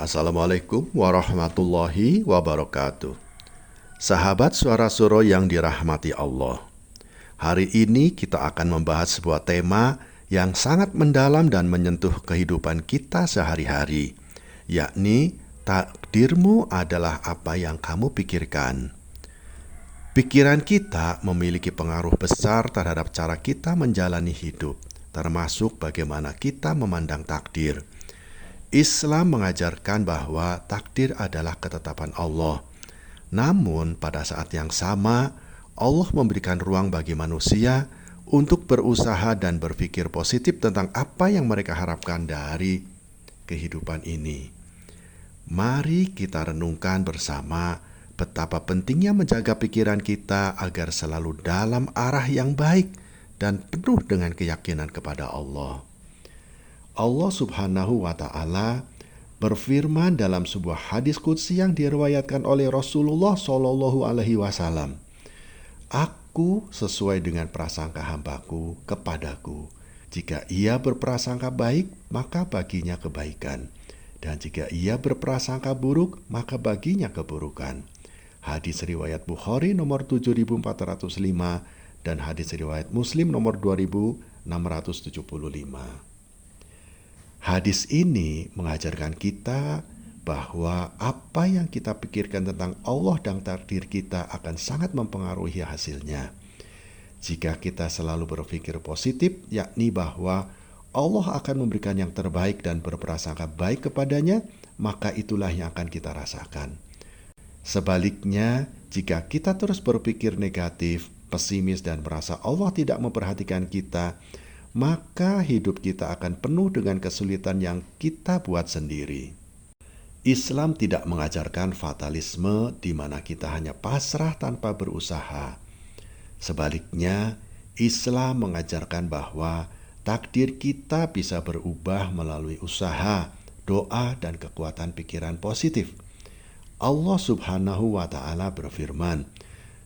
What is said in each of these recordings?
Assalamualaikum warahmatullahi wabarakatuh. Sahabat Suara Suro yang dirahmati Allah. Hari ini kita akan membahas sebuah tema yang sangat mendalam dan menyentuh kehidupan kita sehari-hari, yakni takdirmu adalah apa yang kamu pikirkan. Pikiran kita memiliki pengaruh besar terhadap cara kita menjalani hidup, termasuk bagaimana kita memandang takdir. Islam mengajarkan bahwa takdir adalah ketetapan Allah. Namun pada saat yang sama, Allah memberikan ruang bagi manusia untuk berusaha dan berpikir positif tentang apa yang mereka harapkan dari kehidupan ini. Mari kita renungkan bersama betapa pentingnya menjaga pikiran kita agar selalu dalam arah yang baik dan penuh dengan keyakinan kepada Allah. Allah Subhanahu wa Ta'ala berfirman dalam sebuah hadis qudsi yang diriwayatkan oleh Rasulullah Shallallahu Alaihi Wasallam, "Aku sesuai dengan prasangka hambaku kepadaku. Jika ia berprasangka baik, maka baginya kebaikan, dan jika ia berprasangka buruk, maka baginya keburukan." Hadis riwayat Bukhari nomor 7405 dan hadis riwayat Muslim nomor 2675. Hadis ini mengajarkan kita bahwa apa yang kita pikirkan tentang Allah dan takdir kita akan sangat mempengaruhi hasilnya. Jika kita selalu berpikir positif, yakni bahwa Allah akan memberikan yang terbaik dan berprasangka baik kepadanya, maka itulah yang akan kita rasakan. Sebaliknya, jika kita terus berpikir negatif, pesimis, dan merasa Allah tidak memperhatikan kita, maka hidup kita akan penuh dengan kesulitan yang kita buat sendiri. Islam tidak mengajarkan fatalisme di mana kita hanya pasrah tanpa berusaha. Sebaliknya, Islam mengajarkan bahwa takdir kita bisa berubah melalui usaha, doa, dan kekuatan pikiran positif. Allah Subhanahu wa Ta'ala berfirman,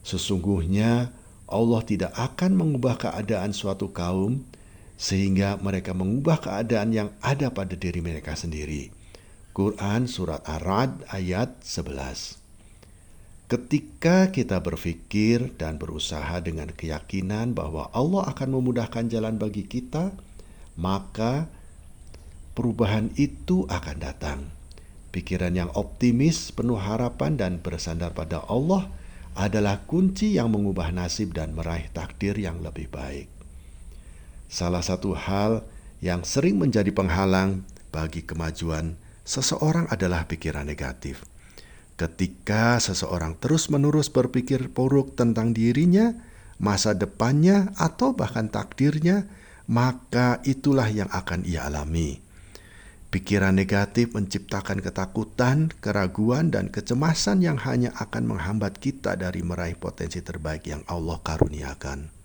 "Sesungguhnya Allah tidak akan mengubah keadaan suatu kaum sehingga mereka mengubah keadaan yang ada pada diri mereka sendiri." Quran Surat Ar-Ra'd ayat 11. Ketika kita berpikir dan berusaha dengan keyakinan bahwa Allah akan memudahkan jalan bagi kita, maka perubahan itu akan datang. Pikiran yang optimis, penuh harapan, dan bersandar pada Allah adalah kunci yang mengubah nasib dan meraih takdir yang lebih baik. Salah satu hal yang sering menjadi penghalang bagi kemajuan seseorang adalah pikiran negatif. Ketika seseorang terus-menerus berpikir buruk tentang dirinya, masa depannya, atau bahkan takdirnya, maka itulah yang akan ia alami. Pikiran negatif menciptakan ketakutan, keraguan, dan kecemasan yang hanya akan menghambat kita dari meraih potensi terbaik yang Allah karuniakan.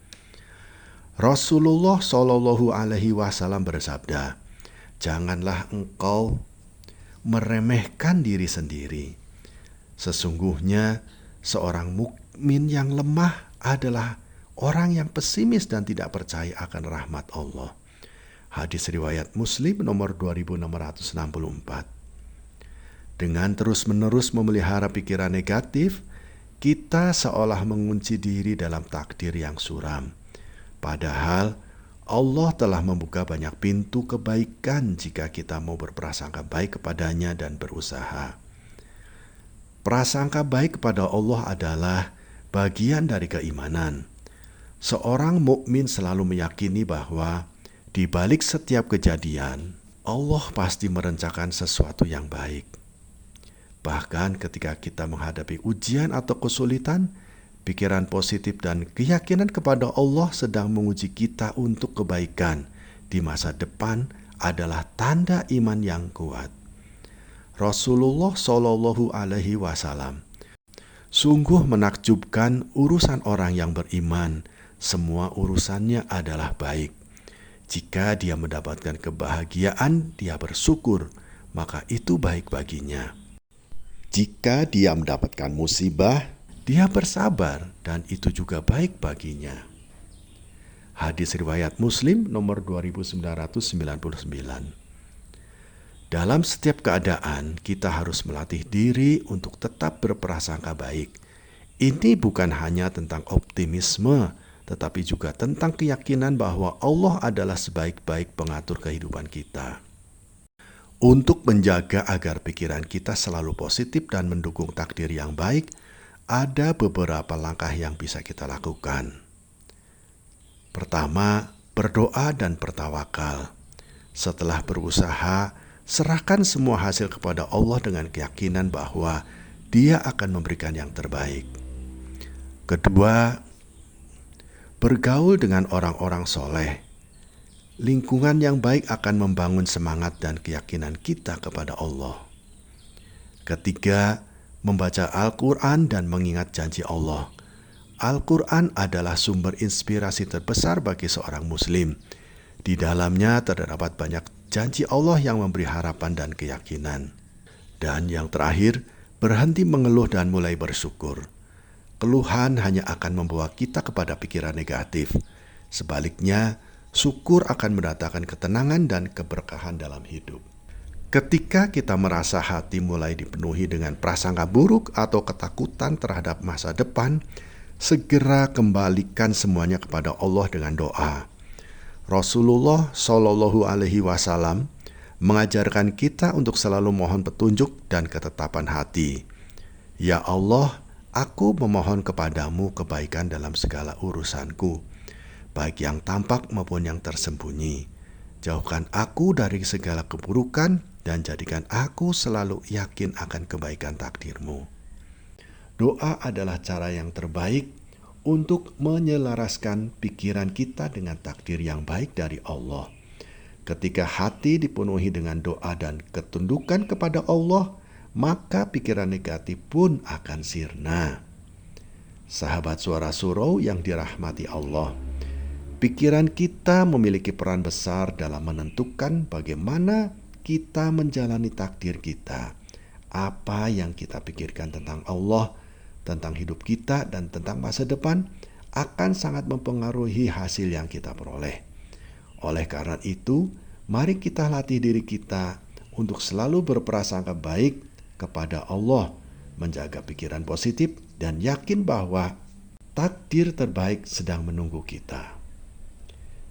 Rasulullah Shallallahu Alaihi Wasallam bersabda, "Janganlah engkau meremehkan diri sendiri. Sesungguhnya seorang mukmin yang lemah adalah orang yang pesimis dan tidak percaya akan rahmat Allah." Hadis riwayat Muslim nomor 2664. Dengan terus-menerus memelihara pikiran negatif, kita seolah mengunci diri dalam takdir yang suram. Padahal Allah telah membuka banyak pintu kebaikan jika kita mau berprasangka baik kepadanya dan berusaha. Prasangka baik kepada Allah adalah bagian dari keimanan. Seorang mukmin selalu meyakini bahwa di balik setiap kejadian, Allah pasti merencanakan sesuatu yang baik. Bahkan ketika kita menghadapi ujian atau kesulitan, pikiran positif dan keyakinan kepada Allah sedang menguji kita untuk kebaikan di masa depan adalah tanda iman yang kuat. Rasulullah Shallallahu Alaihi Wasallam, "Sungguh menakjubkan urusan orang yang beriman, semua urusannya adalah baik. Jika dia mendapatkan kebahagiaan, dia bersyukur, maka itu baik baginya. Jika dia mendapatkan musibah, dia bersabar, dan itu juga baik baginya." Hadis riwayat Muslim nomor 2999. Dalam setiap keadaan, kita harus melatih diri untuk tetap berprasangka baik. Ini bukan hanya tentang optimisme, tetapi juga tentang keyakinan bahwa Allah adalah sebaik-baik pengatur kehidupan kita. Untuk menjaga agar pikiran kita selalu positif dan mendukung takdir yang baik, ada beberapa langkah yang bisa kita lakukan. Pertama, berdoa dan bertawakal. Setelah berusaha, serahkan semua hasil kepada Allah dengan keyakinan bahwa Dia akan memberikan yang terbaik. Kedua, bergaul dengan orang-orang soleh. Lingkungan yang baik akan membangun semangat dan keyakinan kita kepada Allah. Ketiga, membaca Al-Quran dan mengingat janji Allah. Al-Quran adalah sumber inspirasi terbesar bagi seorang Muslim. Di dalamnya terdapat banyak janji Allah yang memberi harapan dan keyakinan. Dan yang terakhir, berhenti mengeluh dan mulai bersyukur. Keluhan hanya akan membawa kita kepada pikiran negatif. Sebaliknya, syukur akan mendatangkan ketenangan dan keberkahan dalam hidup. Ketika kita merasa hati mulai dipenuhi dengan prasangka buruk atau ketakutan terhadap masa depan, segera kembalikan semuanya kepada Allah dengan doa. Rasulullah Shallallahu Alaihi Wasallam mengajarkan kita untuk selalu mohon petunjuk dan ketetapan hati. Ya Allah, aku memohon kepadamu kebaikan dalam segala urusanku, baik yang tampak maupun yang tersembunyi. Jauhkan aku dari segala keburukan dan jadikan aku selalu yakin akan kebaikan takdir-Mu. Doa adalah cara yang terbaik untuk menyelaraskan pikiran kita dengan takdir yang baik dari Allah. Ketika hati dipenuhi dengan doa dan ketundukan kepada Allah, maka pikiran negatif pun akan sirna. Sahabat Suara Surau yang dirahmati Allah, pikiran kita memiliki peran besar dalam menentukan bagaimana kita menjalani takdir kita. Apa yang kita pikirkan tentang Allah, tentang hidup kita, dan tentang masa depan akan sangat mempengaruhi hasil yang kita peroleh. Oleh karena itu, mari kita latih diri kita untuk selalu berprasangka baik kepada Allah, menjaga pikiran positif, dan yakin bahwa takdir terbaik sedang menunggu kita.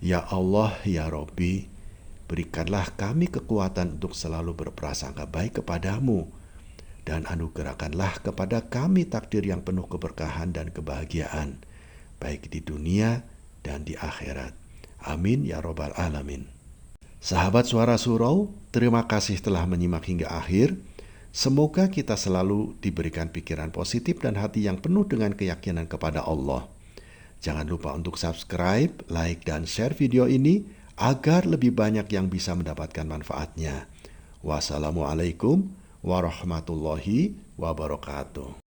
Ya Allah, ya Robbi, berikanlah kami kekuatan untuk selalu berprasangka baik kepadamu, dan anugerahkanlah kepada kami takdir yang penuh keberkahan dan kebahagiaan, baik di dunia dan di akhirat. Amin ya Rabbal Alamin. Sahabat Suara Surau, terima kasih telah menyimak hingga akhir. Semoga kita selalu diberikan pikiran positif dan hati yang penuh dengan keyakinan kepada Allah. Jangan lupa untuk subscribe, like, dan share video ini agar lebih banyak yang bisa mendapatkan manfaatnya. Wassalamualaikum warahmatullahi wabarakatuh.